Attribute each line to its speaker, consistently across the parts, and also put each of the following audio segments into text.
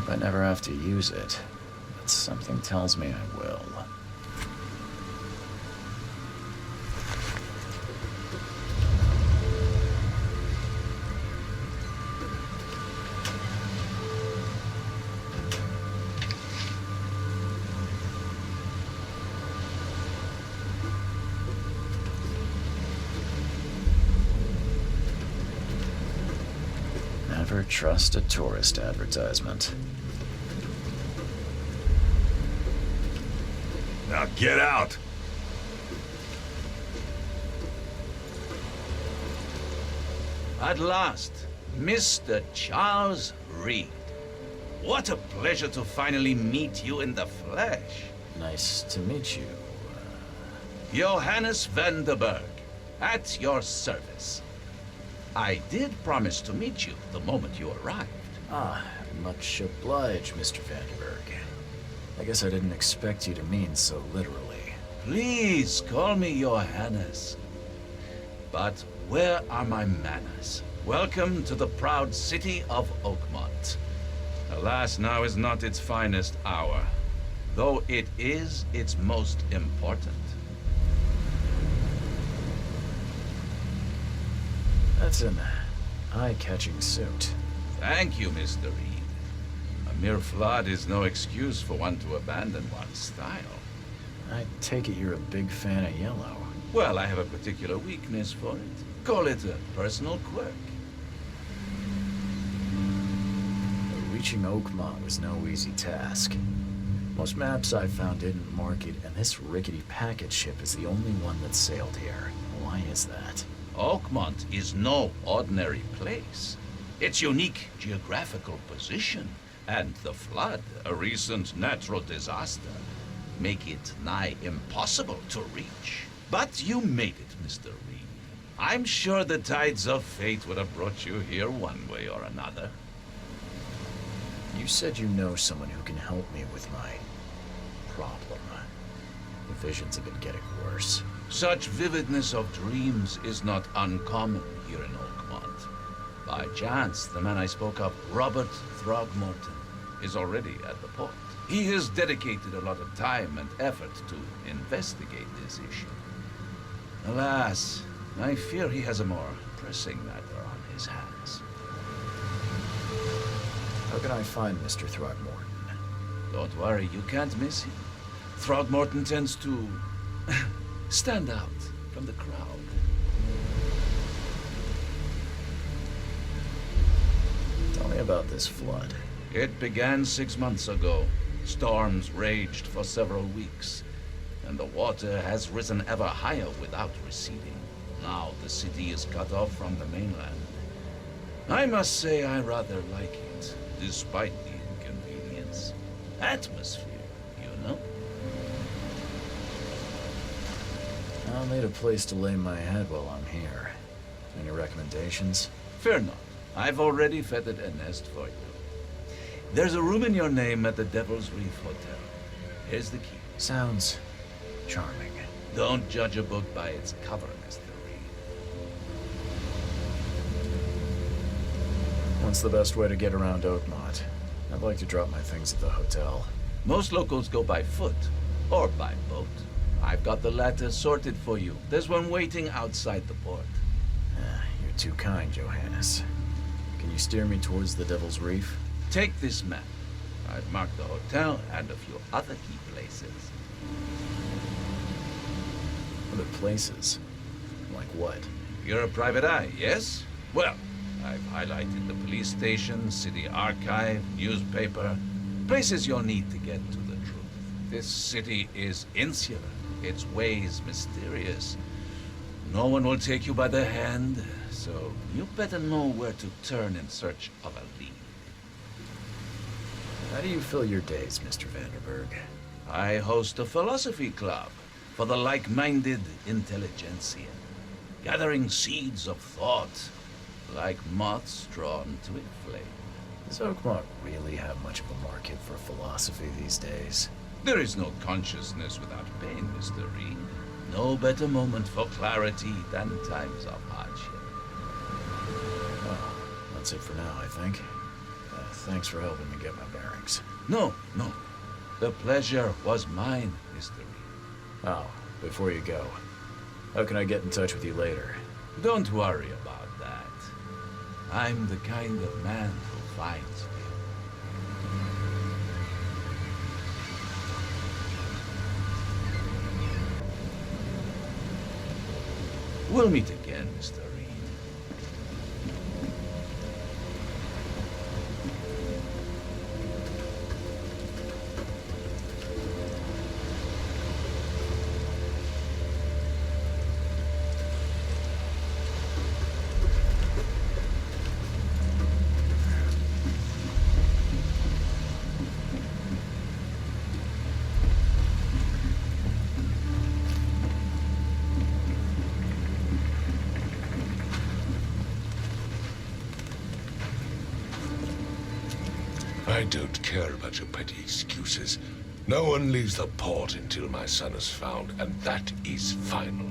Speaker 1: Hope I never have to use it, but something tells me I will. Never trust a tourist advertisement.
Speaker 2: Now get out!
Speaker 3: At last, Mr. Charles Reed. What a pleasure to finally meet you in the flesh.
Speaker 1: Nice to meet you.
Speaker 3: Johannes van der Berg, at your service. I did promise to meet you the moment you arrived.
Speaker 1: Ah, much obliged, Mr. Vanderberg. I guess I didn't expect you to mean so literally.
Speaker 3: Please call me Johannes. But where are my manners? Welcome to the proud city of Oakmont. Alas, now is not its finest hour, though it is its most important.
Speaker 1: That's an eye-catching suit.
Speaker 3: Thank you, Mr. Reed. A mere flood is no excuse for one to abandon one's style.
Speaker 1: I take it you're a big fan of yellow.
Speaker 3: Well, I have a particular weakness for it. Call it a personal quirk.
Speaker 1: Reaching Oakmont was no easy task. Most maps I found didn't mark it, and this rickety packet ship is the only one that sailed here. Why is that?
Speaker 3: Oakmont is no ordinary place. Its unique geographical position and the flood, a recent natural disaster, make it nigh impossible to reach. But you made it, Mr. Reed. I'm sure the tides of fate would have brought you here one way or another.
Speaker 1: You said you know someone who can help me with my problem. The visions have been getting worse.
Speaker 3: Such vividness of dreams is not uncommon here in Oakmont. By chance, the man I spoke of, Robert Throgmorton, is already at the port. He has dedicated a lot of time and effort to investigate this issue. Alas, I fear he has a more pressing matter on his hands.
Speaker 1: How can I find Mr. Throgmorton?
Speaker 3: Don't worry, you can't miss him. Throgmorton tends to stand out from the crowd.
Speaker 1: Tell me about this flood.
Speaker 3: It began 6 months ago. Storms raged for several weeks, and the water has risen ever higher without receding. Now the city is cut off from the mainland. I must say I rather like it, despite the inconvenience. Atmosphere, you know?
Speaker 1: I'll need a place to lay my head while I'm here. Any recommendations?
Speaker 3: Fear not. I've already feathered a nest for you. There's a room in your name at the Devil's Reef Hotel. Here's the key.
Speaker 1: Sounds charming.
Speaker 3: Don't judge a book by its cover, Mr. Reed.
Speaker 1: What's the best way to get around Oakmont? I'd like to drop my things at the hotel.
Speaker 3: Most locals go by foot, or by boat. I've got the latter sorted for you. There's one waiting outside the port.
Speaker 1: You're too kind, Johannes. Can you steer me towards the Devil's Reef?
Speaker 3: Take this map. I've marked the hotel and a few other key places.
Speaker 1: Other places? Like what?
Speaker 3: You're a private eye, yes? Well, I've highlighted the police station, city archive, newspaper, places you'll need to get to the truth. This city is insular, its ways mysterious. No one will take you by the hand, so you better know where to turn in search of a lead.
Speaker 1: How do you fill your days, Mr. Vanderberg?
Speaker 3: I host a philosophy club for the like-minded intelligentsia, gathering seeds of thought like moths drawn to a flame.
Speaker 1: Does Oakmont really have much of a market for philosophy these days?
Speaker 3: There is no consciousness without pain, Mr. Reed. No better moment for clarity than times of hardship.
Speaker 1: Well, that's it for now, I think. Thanks for helping me get my bearings.
Speaker 3: No, no. The pleasure was mine, Mr. Reed.
Speaker 1: Oh, before you go, how can I get in touch with you later?
Speaker 3: Don't worry about that. I'm the kind of man who finds you. We'll meet again, Mr. Reed.
Speaker 2: I don't care about your petty excuses. No one leaves the port until my son is found, and that is final.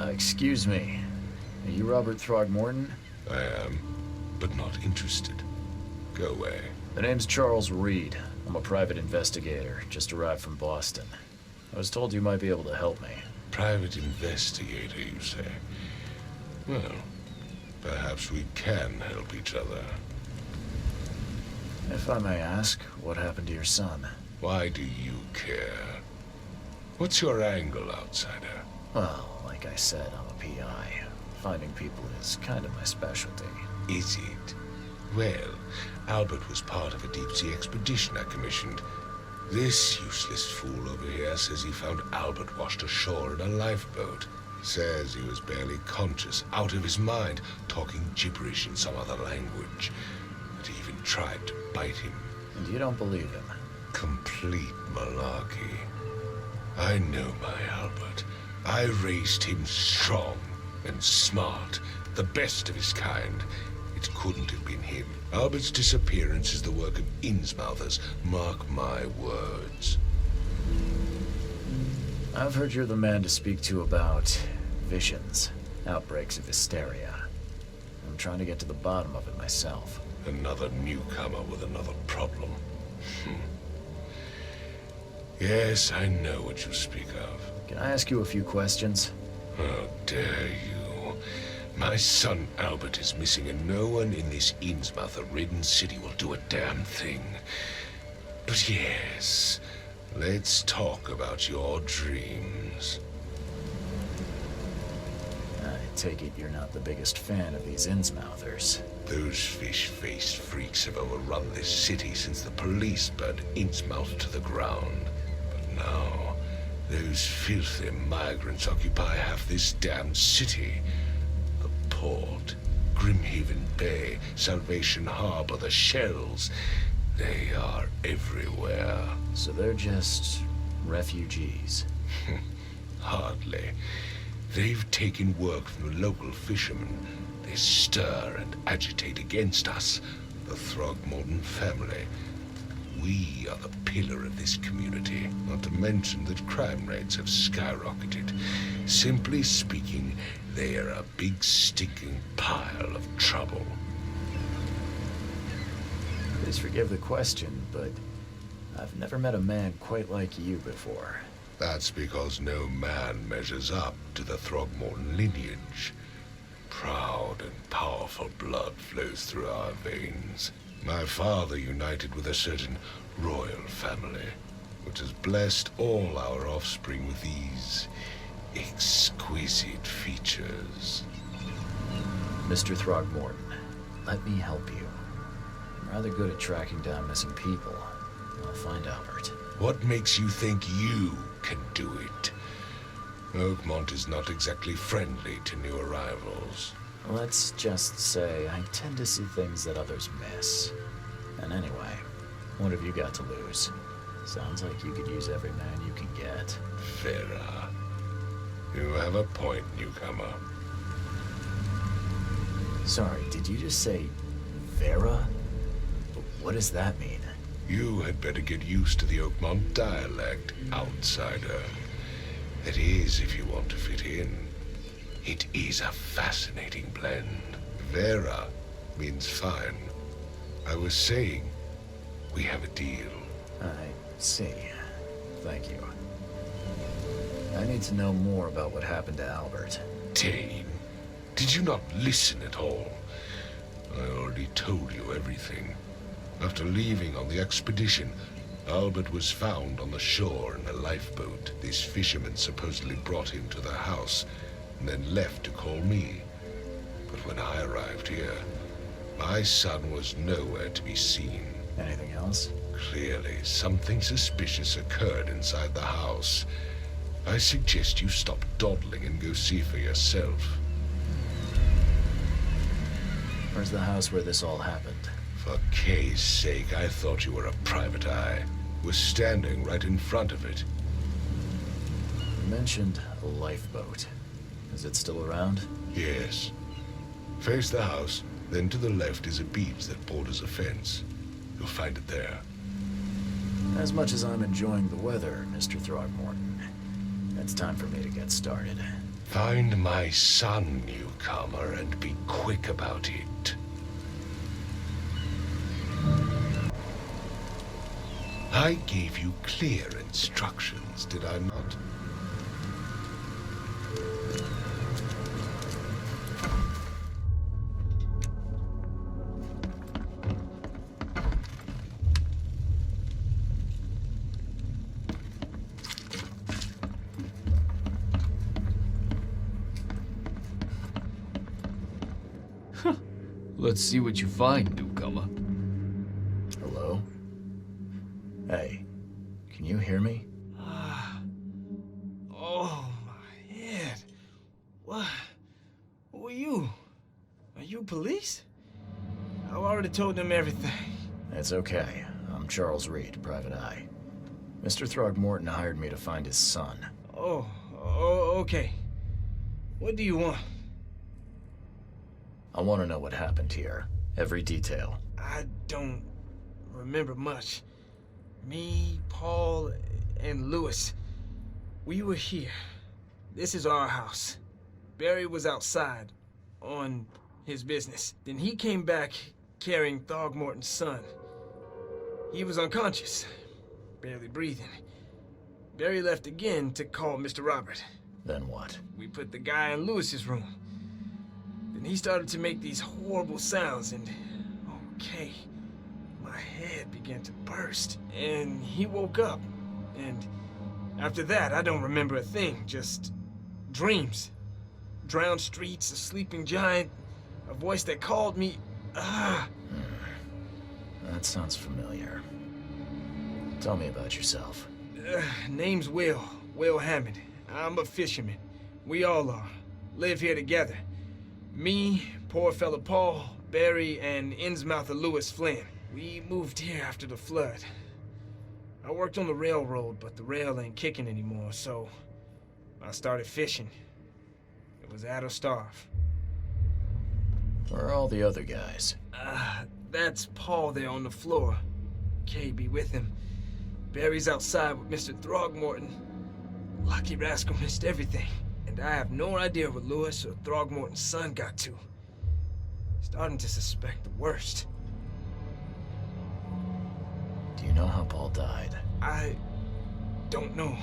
Speaker 1: Excuse me. Are you Robert Throgmorton?
Speaker 2: I am, but not interested. Go away.
Speaker 1: The name's Charles Reed. I'm a private investigator, just arrived from Boston. I was told you might be able to help me.
Speaker 2: Private investigator, you say? Well, perhaps we can help each other.
Speaker 1: If I may ask, what happened to your son?
Speaker 2: Why do you care? What's your angle, outsider?
Speaker 1: Well, like I said, I'm a PI. Finding people is kind of my specialty.
Speaker 2: Is it? Well, Albert was part of a deep-sea expedition I commissioned. This useless fool over here says he found Albert washed ashore in a lifeboat. Says he was barely conscious, out of his mind, talking gibberish in some other language. That he even tried to bite him.
Speaker 1: And you don't believe him?
Speaker 2: Complete malarkey. I know my Albert. I raised him strong and smart, the best of his kind. It couldn't have been him. Albert's disappearance is the work of Innsmouthers. Mark my words.
Speaker 1: I've heard you're the man to speak to about visions, outbreaks of hysteria. I'm trying to get to the bottom of it myself.
Speaker 2: Another newcomer with another problem. Yes, I know what you speak of.
Speaker 1: Can I ask you a few questions?
Speaker 2: How dare you? My son Albert is missing, and no one in this Innsmouther-ridden city will do a damn thing. But yes, let's talk about your dreams.
Speaker 1: I take it you're not the biggest fan of these Innsmouthers.
Speaker 2: Those fish-faced freaks have overrun this city since the police burned Innsmouth to the ground. But now, those filthy migrants occupy half this damned city. The port, Grimhaven Bay, Salvation Harbor, the Shells. They are everywhere.
Speaker 1: So they're just refugees.
Speaker 2: Hardly. They've taken work from the local fishermen. They stir and agitate against us, the Throgmorton family. We are the pillar of this community, not to mention that crime rates have skyrocketed. Simply speaking, they are a big stinking pile of trouble.
Speaker 1: Please forgive the question, but I've never met a man quite like you before.
Speaker 2: That's because no man measures up to the Throgmorton lineage. Proud and powerful blood flows through our veins. My father united with a certain royal family, which has blessed all our offspring with these exquisite features.
Speaker 1: Mr. Throgmorton, let me help you. I'm rather good at tracking down missing people. I'll find Albert.
Speaker 2: What makes you think you can do it? Oakmont is not exactly friendly to new arrivals.
Speaker 1: Let's just say I tend to see things that others miss. And anyway, what have you got to lose? Sounds like you could use every man you can get.
Speaker 2: Vera. You have a point, newcomer.
Speaker 1: Sorry, did you just say Vera? What does that mean?
Speaker 2: You had better get used to the Oakmont dialect, outsider. That is, if you want to fit in. It is a fascinating blend. Vera means fine. I was saying, we have a deal.
Speaker 1: I see. Thank you. I need to know more about what happened to Albert.
Speaker 2: Dane, did you not listen at all? I already told you everything. After leaving on the expedition, Albert was found on the shore in a lifeboat. These fishermen supposedly brought him to their house, and then left to call me. But when I arrived here, my son was nowhere to be seen.
Speaker 1: Anything else?
Speaker 2: Clearly, something suspicious occurred inside the house. I suggest you stop dawdling and go see for yourself.
Speaker 1: Where's the house where this all happened?
Speaker 2: For Kay's sake, I thought you were a private eye. Was standing right in front of it.
Speaker 1: You mentioned a lifeboat. Is it still around?
Speaker 2: Yes. Face the house, then to the left is a beach that borders a fence. You'll find it there.
Speaker 1: As much as I'm enjoying the weather, Mr. Throgmorton, it's time for me to get started.
Speaker 2: Find my son, newcomer, and be quick about it. I gave you clear instructions, did I not?
Speaker 4: Let's see what you find, newcomer.
Speaker 1: Hello? Hey, can you hear me?
Speaker 5: Oh, my head. What? Who are you? Are you police? I already told them everything.
Speaker 1: It's okay. I'm Charles Reed, Private Eye. Mr. Throgmorton hired me to find his son.
Speaker 5: Oh, okay. What do you want?
Speaker 1: I want to know what happened here. Every detail.
Speaker 5: I don't remember much. Me, Paul, and Lewis, we were here. This is our house. Barry was outside on his business. Then he came back carrying Throgmorton's son. He was unconscious, barely breathing. Barry left again to call Mr. Robert.
Speaker 1: Then what?
Speaker 5: We put the guy in Lewis's room. Then he started to make these horrible sounds and, okay, my head began to burst. And he woke up. And after that, I don't remember a thing, just dreams. Drowned streets, a sleeping giant, a voice that called me.
Speaker 1: That sounds familiar. Tell me about yourself.
Speaker 5: Name's Will Hammond. I'm a fisherman. We all are. Live here together. Me, poor fella Paul, Barry, and Innsmouther Lewis Flynn. We moved here after the flood. I worked on the railroad, but the rail ain't kicking anymore, so I started fishing. It was at or starve.
Speaker 1: Where are all the other guys?
Speaker 5: That's Paul there on the floor. Kay be with him. Barry's outside with Mr. Throgmorton. Lucky rascal missed everything. And I have no idea what Lewis or Throgmorton's son got to. Starting to suspect the worst.
Speaker 1: Do you know how Paul died?
Speaker 5: I don't know.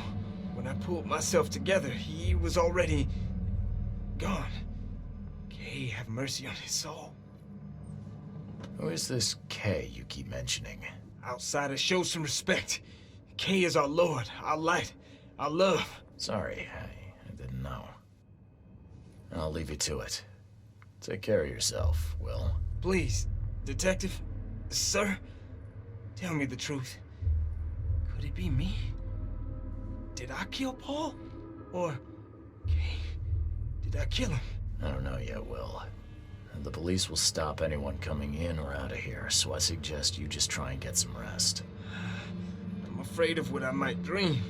Speaker 5: When I pulled myself together, he was already gone. Kay have mercy on his soul.
Speaker 1: Who is this Kay you keep mentioning?
Speaker 5: Outsiders, show some respect. Kay is our lord, our light, our love.
Speaker 1: Sorry, I didn't know. I'll leave you to it. Take care of yourself, Will.
Speaker 5: Please, detective, sir, tell me the truth. Could it be me? Did I kill Paul? Or, Kay, did I kill him?
Speaker 1: I don't know yet, Will. The police will stop anyone coming in or out of here, so I suggest you just try and get some rest.
Speaker 5: I'm afraid of what I might dream.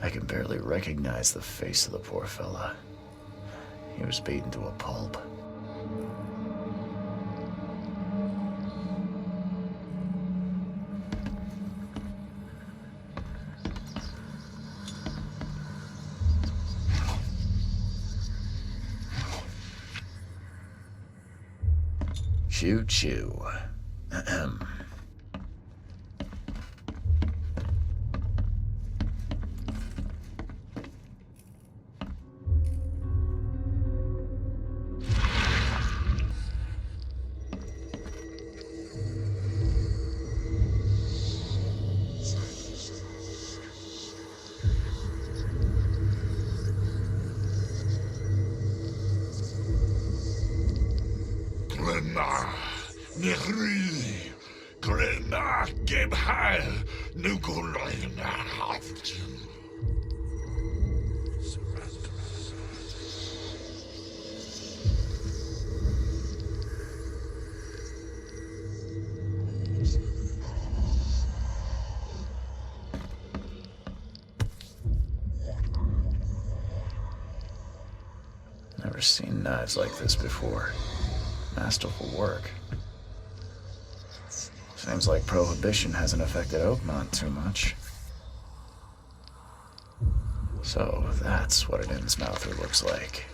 Speaker 1: I can barely recognize the face of the poor fella. He was beaten to a pulp. Choo-choo. Ahem. Never seen knives like this before. Masterful work. Seems like Prohibition hasn't affected Oakmont too much. So that's what an Innsmouther looks like.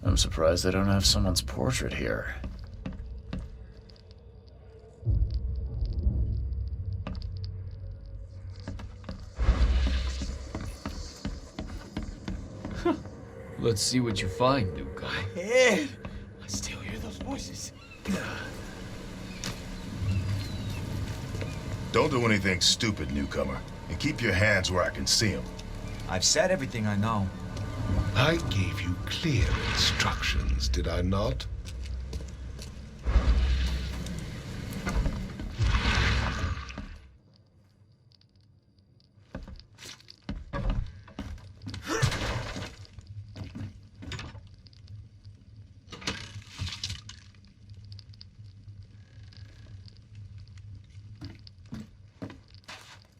Speaker 1: I'm surprised they don't have someone's portrait here.
Speaker 4: Let's see what you find, newcomer.
Speaker 5: Ed! I still hear those voices.
Speaker 6: Don't do anything stupid, newcomer. And keep your hands where I can see them.
Speaker 7: I've said everything I know.
Speaker 2: I gave you clear instructions, did I not?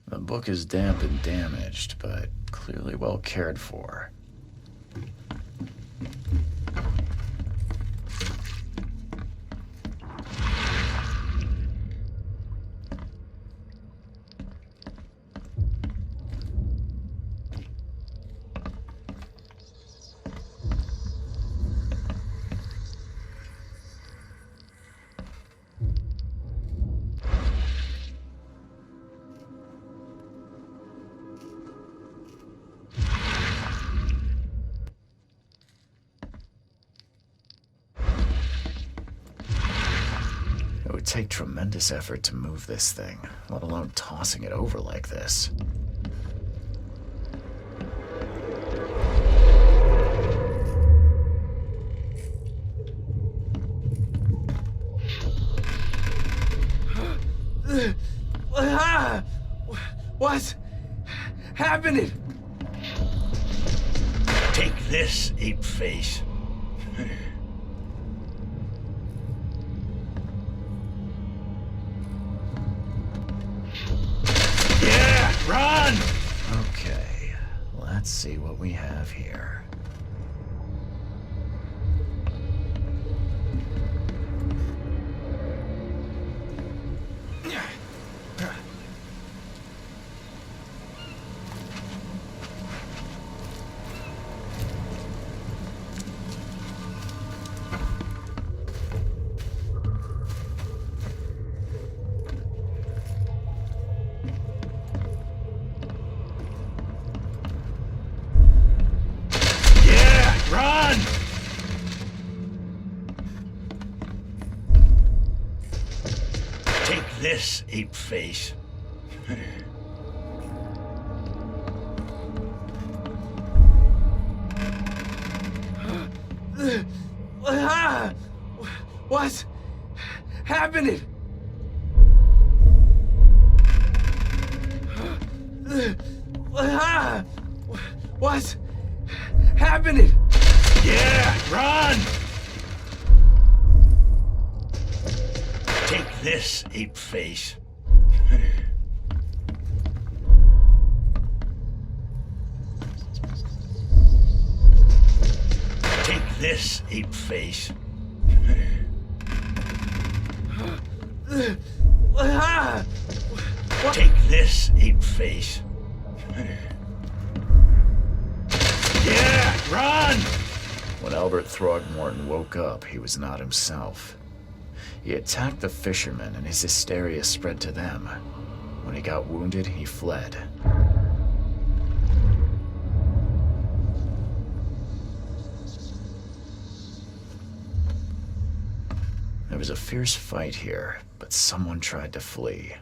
Speaker 1: The book is damp and damaged, but clearly well cared for. It would take tremendous effort to move this thing, let alone tossing it over like this.
Speaker 5: What's happening?
Speaker 8: Take this, ape face. Yeah, run!
Speaker 1: Okay, let's see what we have here.
Speaker 8: Run! Take this, ape face.
Speaker 5: What's happening? What's happening?
Speaker 8: Yeah, run! Take this, ape face. Take this, ape face.
Speaker 5: Ah!
Speaker 8: Take this, ape face. Yeah, run!
Speaker 1: When Albert Throgmorton woke up, he was not himself. He attacked the fishermen, and his hysteria spread to them. When he got wounded, he fled. There was a fierce fight here, but someone tried to flee.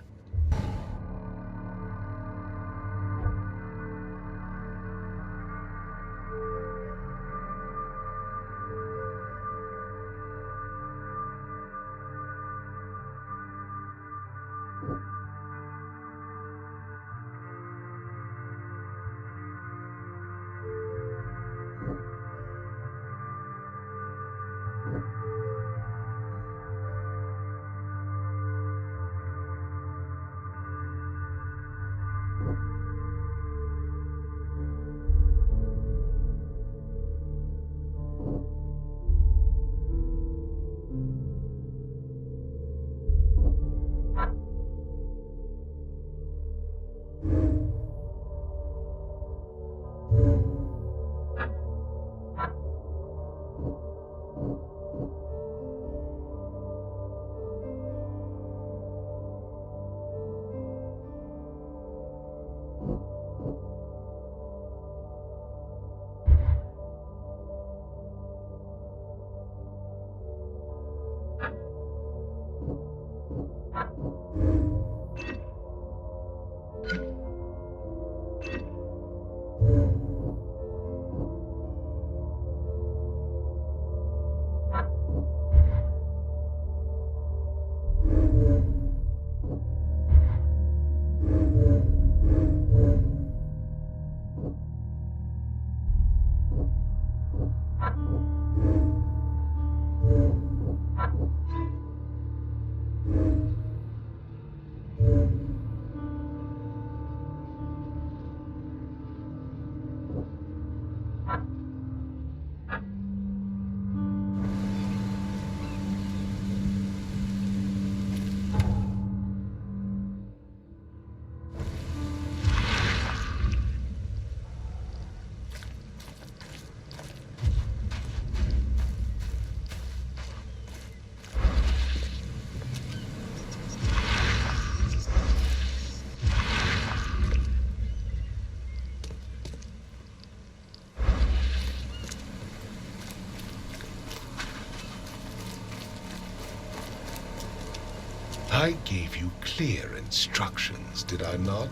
Speaker 2: I gave you clear instructions, did I not?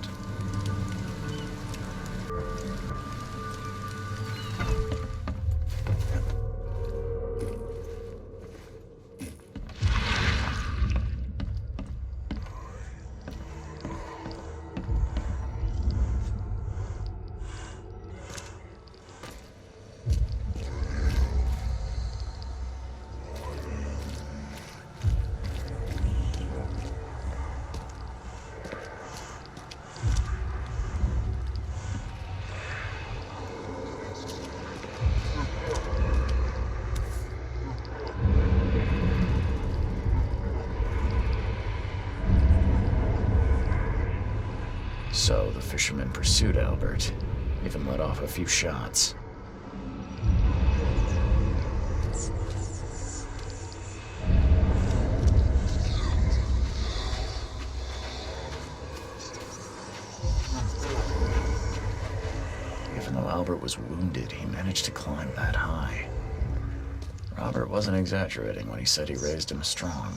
Speaker 1: So the fishermen pursued Albert, even let off a few shots. Even though Albert was wounded, he managed to climb that high. Robert wasn't exaggerating when he said he raised him strong.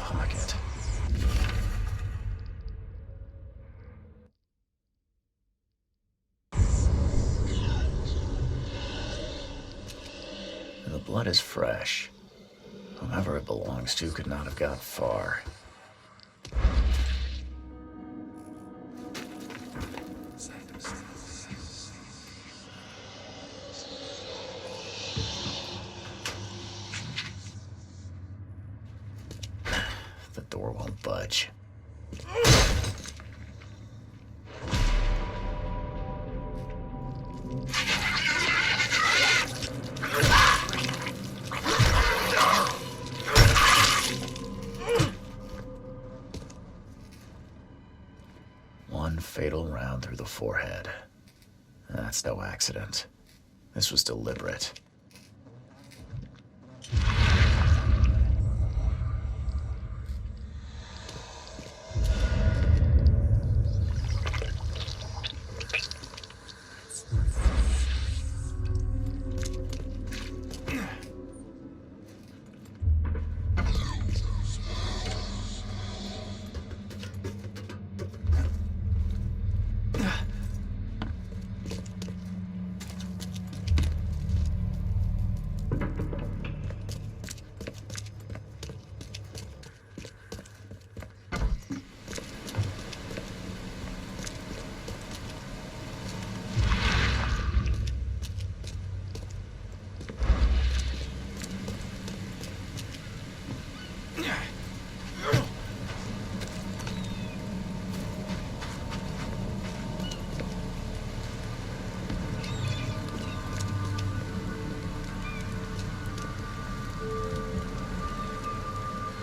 Speaker 1: pocket. The blood is fresh. Whomever it belongs to could not have got far. The door won't budge. One fatal round through the forehead. That's no accident. This was deliberate.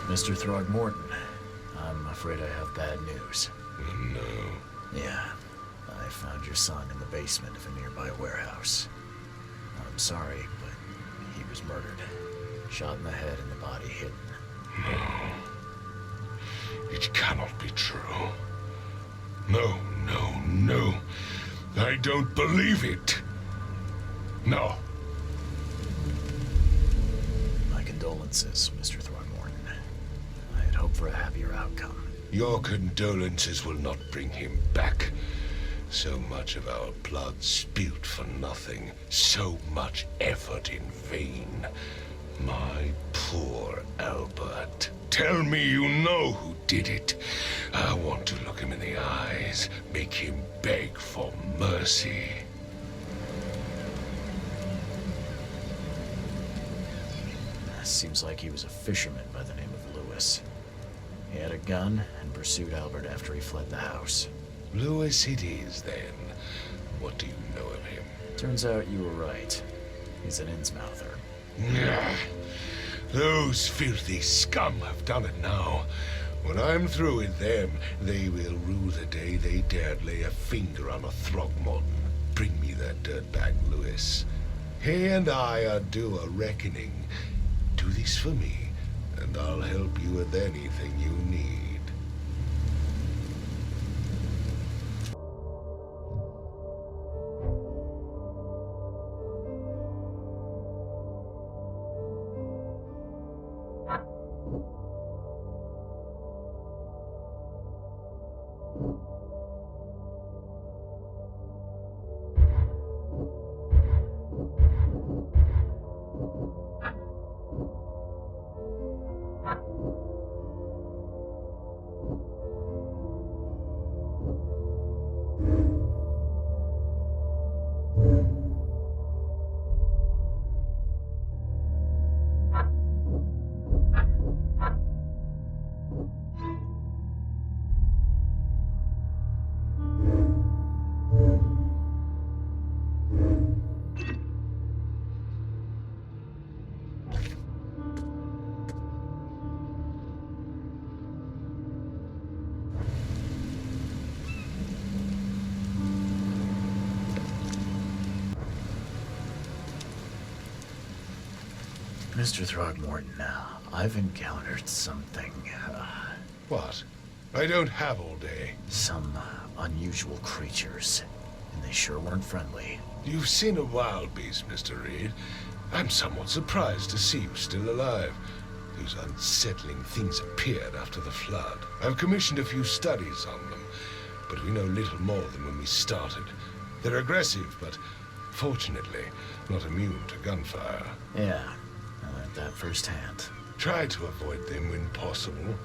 Speaker 1: Mr. Throgmorton, I'm afraid I have bad news.
Speaker 2: No.
Speaker 1: Yeah, I found your son in the basement of a nearby warehouse. I'm sorry, but he was murdered. Shot in the head and the body hidden.
Speaker 2: No. It cannot be true. No, no, no. I don't believe it. No.
Speaker 1: My condolences, Mr. Throgmorton. I had hoped for a happier outcome.
Speaker 2: Your condolences will not bring him back. So much of our blood spilt for nothing. So much effort in vain. My poor Albert. Tell me you know who did it. I want to look him in the eyes, make him beg for mercy.
Speaker 1: Seems like he was a fisherman by the name of Lewis. He had a gun and pursued Albert after he fled the house.
Speaker 2: Lewis it is, then. What do you know of him?
Speaker 1: Turns out you were right. He's an Innsmouther.
Speaker 2: Nah. Those filthy scum have done it now. When I'm through with them, they will rue the day they dared lay a finger on a Throgmorton. Bring me that dirtbag, Lewis. He and I are due a reckoning. Do this for me, and I'll help you with anything you need.
Speaker 1: Mr. Throgmorton, I've encountered something,
Speaker 2: What? I don't have all day.
Speaker 1: some unusual creatures, and they sure weren't friendly.
Speaker 2: You've seen a wild beast, Mr. Reed. I'm somewhat surprised to see you still alive. Those unsettling things appeared after the flood. I've commissioned a few studies on them, but we know little more than when we started. They're aggressive, but fortunately not immune to gunfire.
Speaker 1: Yeah, I learned that firsthand.
Speaker 2: Try to avoid them when possible.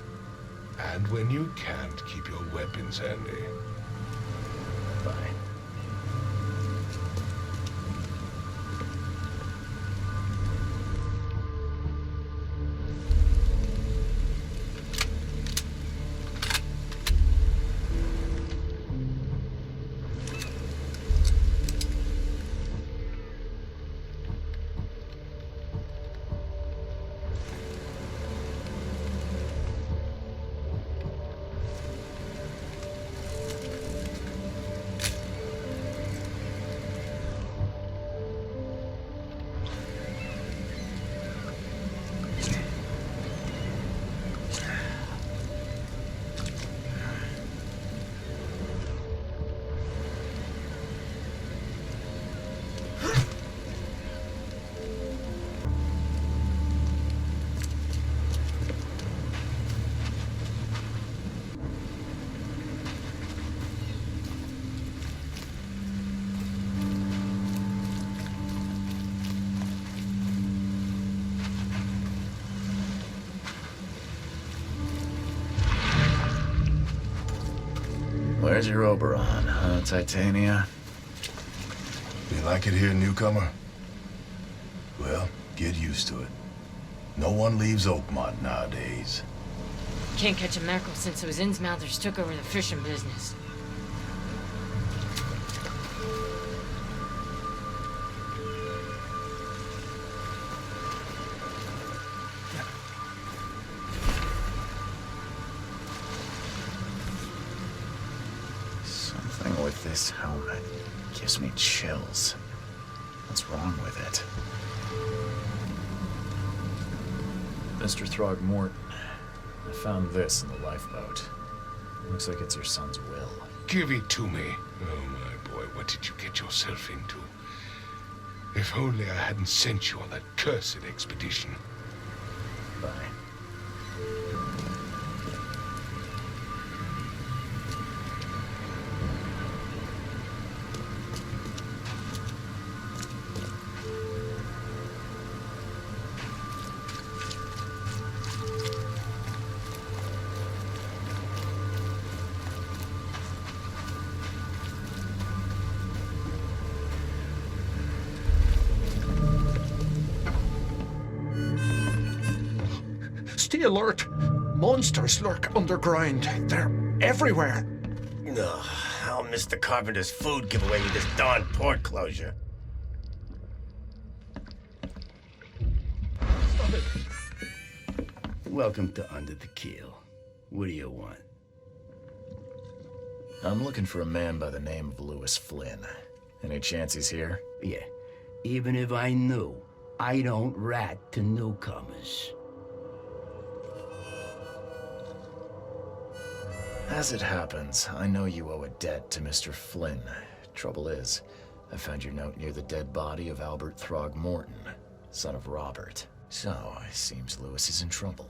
Speaker 2: And when you can't, keep your weapons handy.
Speaker 1: Bye. Where's your Oberon, huh, Titania?
Speaker 6: You like it here, newcomer? Well, get used to it. No one leaves Oakmont nowadays.
Speaker 9: Can't catch a mackerel since those Innsmouthers took over the fishing business.
Speaker 1: Something with this helmet gives me chills. What's wrong with it? Mr. Throgmorton, I found this in the lifeboat. Looks like it's your son's will.
Speaker 2: Give it to me. Oh, my boy, what did you get yourself into? If only I hadn't sent you on that cursed expedition.
Speaker 1: Bye.
Speaker 10: Stay alert! Monsters lurk underground. They're everywhere.
Speaker 11: Ugh, I'll miss the carpenter's food giveaway with this darn port closure.
Speaker 8: Welcome to Under the Keel. What do you want?
Speaker 1: I'm looking for a man by the name of Lewis Flynn. Any chance he's here?
Speaker 8: Yeah, even if I knew, I don't rat to newcomers.
Speaker 1: As it happens, I know you owe a debt to Mr. Flynn. Trouble is, I found your note near the dead body of Albert Throgmorton, son of Robert. So, it seems Lewis is in trouble.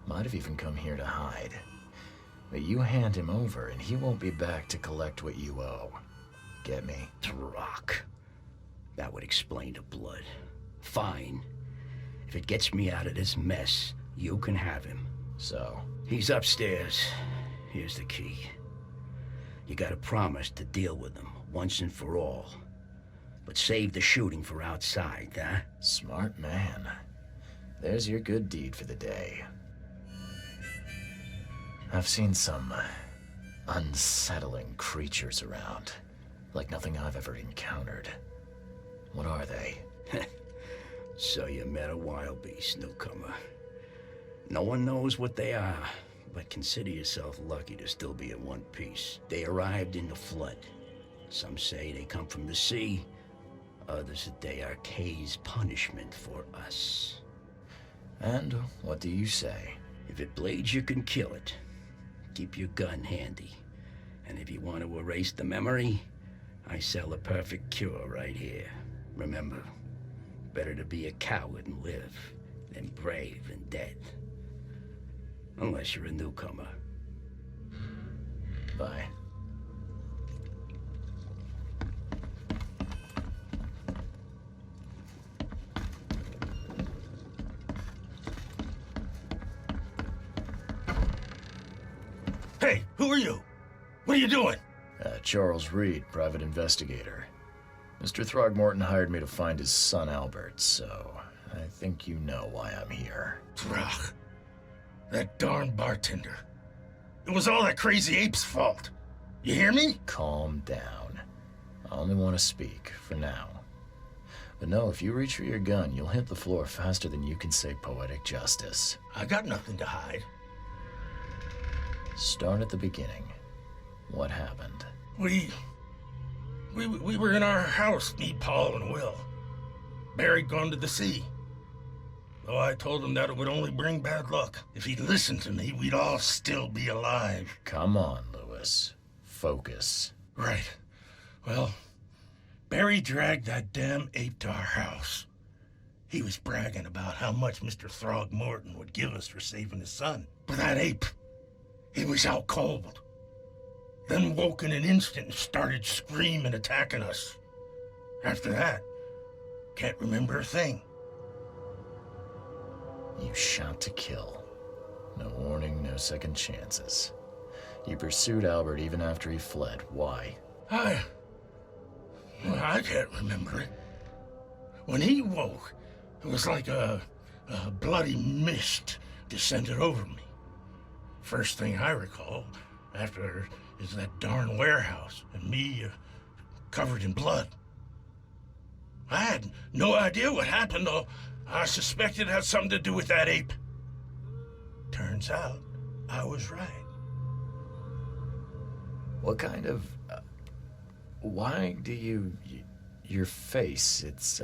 Speaker 1: Might have even come here to hide. But you hand him over, and he won't be back to collect what you owe. Get me?
Speaker 8: Throck. That would explain the blood. Fine. If it gets me out of this mess, you can have him.
Speaker 1: So?
Speaker 8: He's upstairs. Here's the key. You gotta promise to deal with him, once and for all. But save the shooting for outside, huh?
Speaker 1: Smart man. There's your good deed for the day. I've seen some unsettling creatures around. Like nothing I've ever encountered. What are they?
Speaker 8: So you met a wild beast, newcomer. No one knows what they are, but consider yourself lucky to still be in one piece. They arrived in the flood. Some say they come from the sea. Others that they are Kay's punishment for us.
Speaker 1: And what do you say?
Speaker 8: If it bleeds, you can kill it. Keep your gun handy. And if you want to erase the memory, I sell a perfect cure right here. Remember, better to be a coward and live and brave in death. Unless you're a newcomer.
Speaker 1: Bye.
Speaker 11: Hey, who are you? What are you doing?
Speaker 1: Charles Reed, private investigator. Mr. Throgmorton hired me to find his son Albert, so I think you know why I'm here.
Speaker 11: Throg. That darn bartender. It was all that crazy ape's fault. You hear me?
Speaker 1: Calm down. I only want to speak, for now. But no, if you reach for your gun, you'll hit the floor faster than you can say poetic justice.
Speaker 11: I got nothing to hide.
Speaker 1: Start at the beginning. What happened?
Speaker 11: We were in our house, me, Paul, and Will. Barry'd gone to the sea. Though I told him that it would only bring bad luck. If he'd listened to me, we'd all still be alive.
Speaker 1: Come on, Lewis. Focus.
Speaker 11: Right. Well, Barry dragged that damn ape to our house. He was bragging about how much Mr. Throgmorton would give us for saving his son. But that ape, he was out cold. Then woke in an instant and started screaming, attacking us. After that, can't remember a thing.
Speaker 1: You shot to kill. No warning, no second chances. You pursued Albert even after he fled. Why?
Speaker 11: I can't remember it. When he woke, it was like a bloody mist descended over me. First thing I recall after is that darn warehouse and me covered in blood. I had no idea what happened, though. I suspected it had something to do with that ape. Turns out, I was right.
Speaker 1: What kind of... why do you... your face, it's,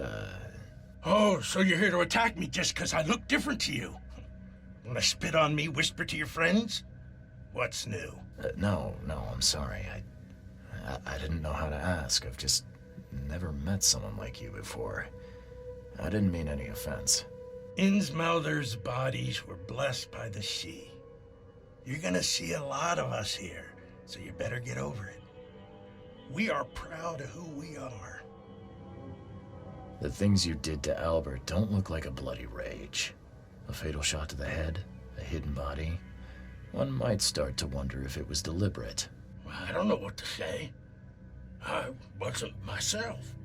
Speaker 11: Oh, so you're here to attack me just because I look different to you? Want to spit on me, whisper to your friends? What's new?
Speaker 1: No, I'm sorry. I didn't know how to ask. I've just never met someone like you before. I didn't mean any offense.
Speaker 11: Innsmouther's bodies were blessed by the sea. You're gonna see a lot of us here, so you better get over it. We are proud of who we are.
Speaker 1: The things you did to Albert don't look like a bloody rage. A fatal shot to the head, a hidden body. One might start to wonder if it was deliberate.
Speaker 11: I don't know what to say. I wasn't myself.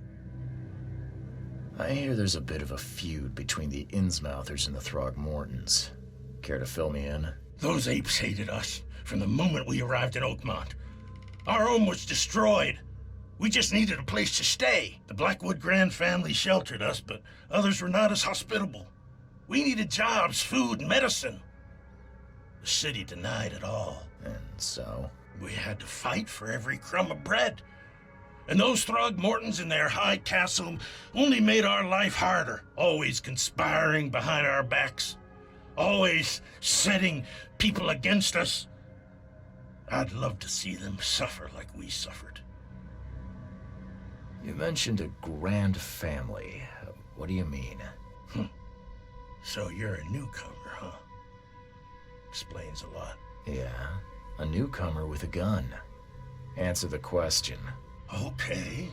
Speaker 1: I hear there's a bit of a feud between the Innsmouthers and the Throgmortons. Care to fill me in?
Speaker 11: Those apes hated us from the moment we arrived in Oakmont. Our home was destroyed. We just needed a place to stay. The Blackwood Grand family sheltered us, but others were not as hospitable. We needed jobs, food, and medicine. The city denied it all.
Speaker 1: And so?
Speaker 11: We had to fight for every crumb of bread. And those Throgmortons in their high castle only made our life harder, always conspiring behind our backs, always setting people against us. I'd love to see them suffer like we suffered.
Speaker 1: You mentioned a grand family. What do you mean?
Speaker 11: So you're a newcomer, huh? Explains a lot.
Speaker 1: Yeah, a newcomer with a gun. Answer the question.
Speaker 11: Okay.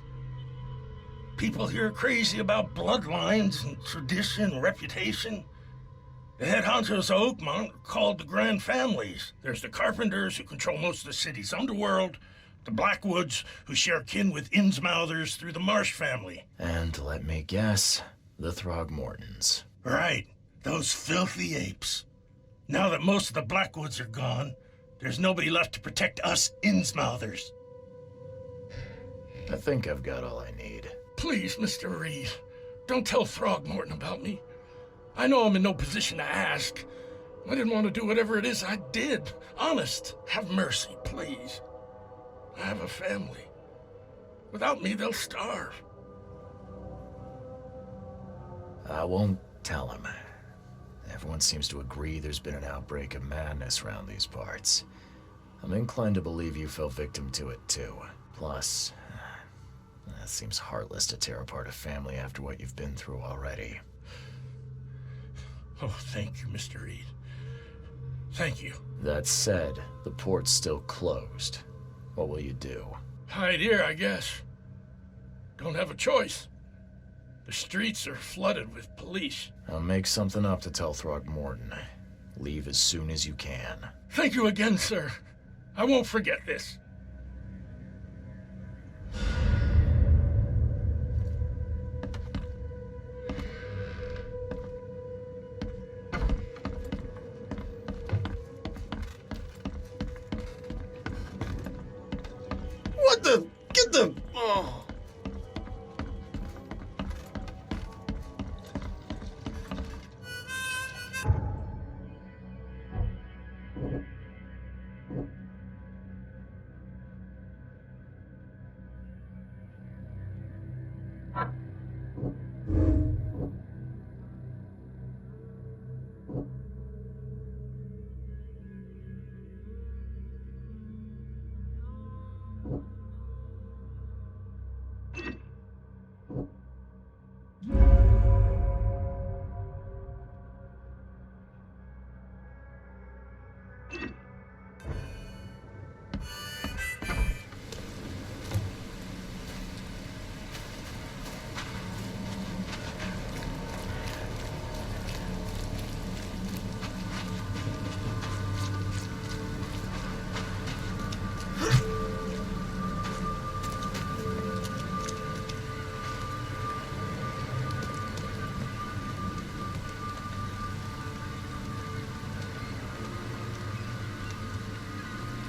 Speaker 11: People here are crazy about bloodlines and tradition and reputation. The head honchos of Oakmont are called the Grand Families. There's the Carpenters, who control most of the city's underworld, the Blackwoods, who share kin with Innsmouthers through the Marsh family.
Speaker 1: And let me guess, the Throgmortons.
Speaker 11: Right, those filthy apes. Now that most of the Blackwoods are gone, there's nobody left to protect us Innsmouthers.
Speaker 1: I think I've got all I need.
Speaker 11: Please, Mr. Reed, don't tell Throgmorton about me. I know I'm in no position to ask. I didn't want to do whatever it is I did. Honest, have mercy, please. I have a family. Without me, they'll starve.
Speaker 1: I won't tell him. Everyone seems to agree there's been an outbreak of madness around these parts. I'm inclined to believe you fell victim to it too. Plus, it seems heartless to tear apart a family after what you've been through already.
Speaker 11: Oh, thank you, Mr. Reed. Thank you.
Speaker 1: That said, the port's still closed. What will you do?
Speaker 11: Hide here, I guess. Don't have a choice. The streets are flooded with police.
Speaker 1: I'll make something up to tell Throgmorton. Leave as soon as you can.
Speaker 11: Thank you again, sir. I won't forget this.
Speaker 10: What the? Get them! Oh.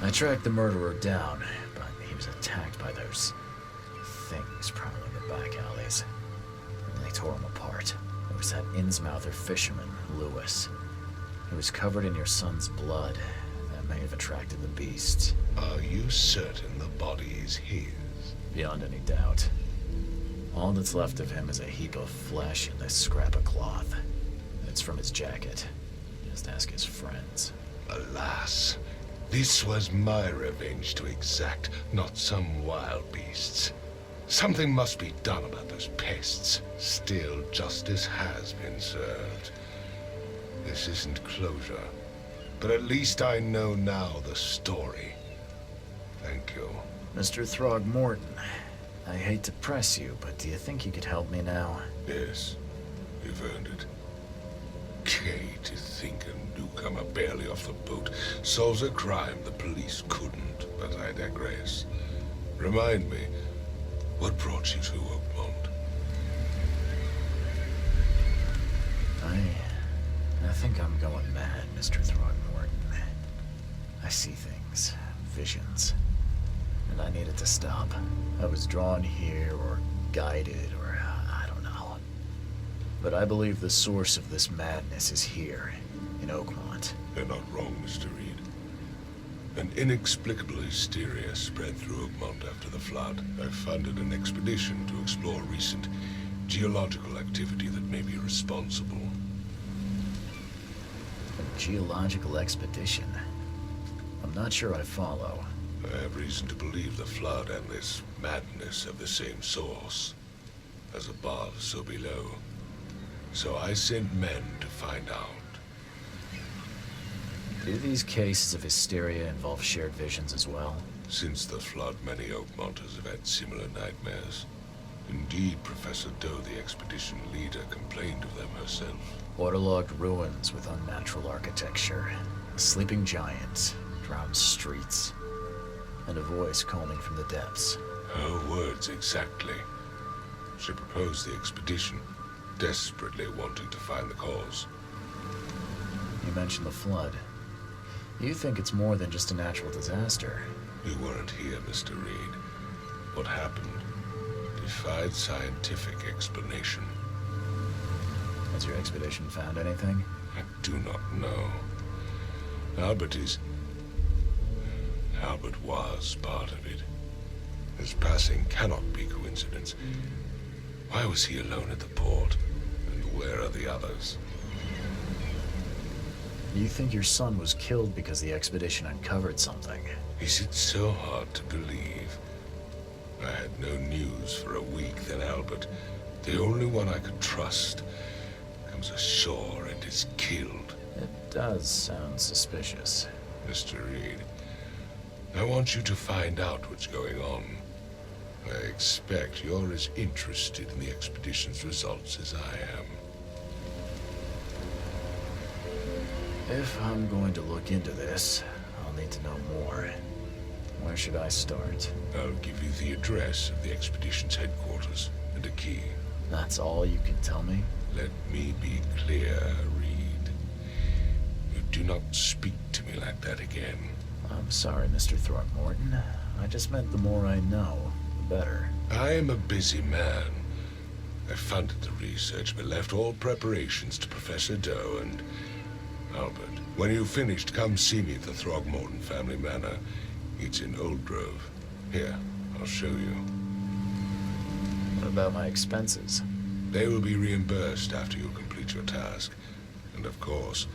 Speaker 1: I tracked the murderer down, but he was attacked by those things prowling the back alleys. And they tore him apart. There was that Innsmouther fisherman, Lewis. He was covered in your son's blood. That may have attracted the beasts.
Speaker 2: Are you certain the body is his?
Speaker 1: Beyond any doubt. All that's left of him is a heap of flesh and this scrap of cloth. It's from his jacket. Just ask his friends.
Speaker 2: Alas, this was my revenge to exact, not some wild beast's. Something must be done about those pests. Still, justice has been served. This isn't closure, but at least I know now the story. Thank you.
Speaker 1: Mr. Throgmorton, I hate to press you, but do you think you could help me now?
Speaker 2: Yes, you've earned it. Kay, to think a newcomer barely off the boat solves a crime the police couldn't, but I digress. Remind me, what brought you to Oakmont?
Speaker 1: I think I'm going mad, Mr. Throgmorton. I see things, visions, and I needed to stop. I was drawn here, or guided, or I don't know. But I believe the source of this madness is here, in Oakmont.
Speaker 2: You're not wrong, Mr. Reed. An inexplicable hysteria spread through Oakmont after the flood. I funded an expedition to explore recent geological activity that may be responsible.
Speaker 1: A geological expedition? I'm not sure I follow.
Speaker 2: I have reason to believe the flood and this madness have the same source. As above, so below. So I sent men to find out.
Speaker 1: Do these cases of hysteria involve shared visions as well?
Speaker 2: Since the flood, many Oakmonters have had similar nightmares. Indeed, Professor Doe, the expedition leader, complained of them herself.
Speaker 1: Waterlogged ruins with unnatural architecture, a sleeping giant, drowned streets, and a voice calling from the depths.
Speaker 2: Her words exactly. She proposed the expedition, desperately wanting to find the cause.
Speaker 1: You mentioned the flood. You think it's more than just a natural disaster.
Speaker 2: You weren't here, Mr. Reed. What happened defied scientific explanation.
Speaker 1: Has your expedition found anything?
Speaker 2: I do not know. Albert was part of it. His passing cannot be coincidence. Why was he alone at the port? And where are the others?
Speaker 1: You think your son was killed because the expedition uncovered something?
Speaker 2: Is it so hard to believe? I had no news for a week, then Albert, the only one I could trust, becomes ashore and is killed.
Speaker 1: It does sound suspicious.
Speaker 2: Mr. Reed, I want you to find out what's going on. I expect you're as interested in the expedition's results as I am.
Speaker 1: If I'm going to look into this, I'll need to know more. Where should I start?
Speaker 2: I'll give you the address of the expedition's headquarters and a key.
Speaker 1: That's all you can tell me?
Speaker 2: Let me be clear, Reed. You do not speak to me like that again.
Speaker 1: I'm sorry, Mr. Throckmorton. I just meant the more I know, the better.
Speaker 2: I am a busy man. I funded the research, but left all preparations to Professor Doe and Albert. When you've finished, come see me at the Throgmorton family manor. It's in Old Grove. Here, I'll show you.
Speaker 1: What about my expenses?
Speaker 2: They will be reimbursed after you complete your task. And of course,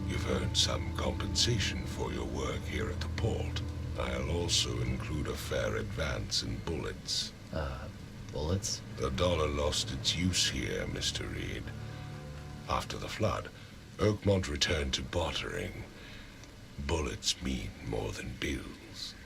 Speaker 2: you've earned some compensation for your work here at the port. I'll also include a fair advance in bullets.
Speaker 1: Bullets?
Speaker 2: The dollar lost its use here, Mr. Reed. After the flood, Oakmont returned to bartering. Bullets mean more than bills.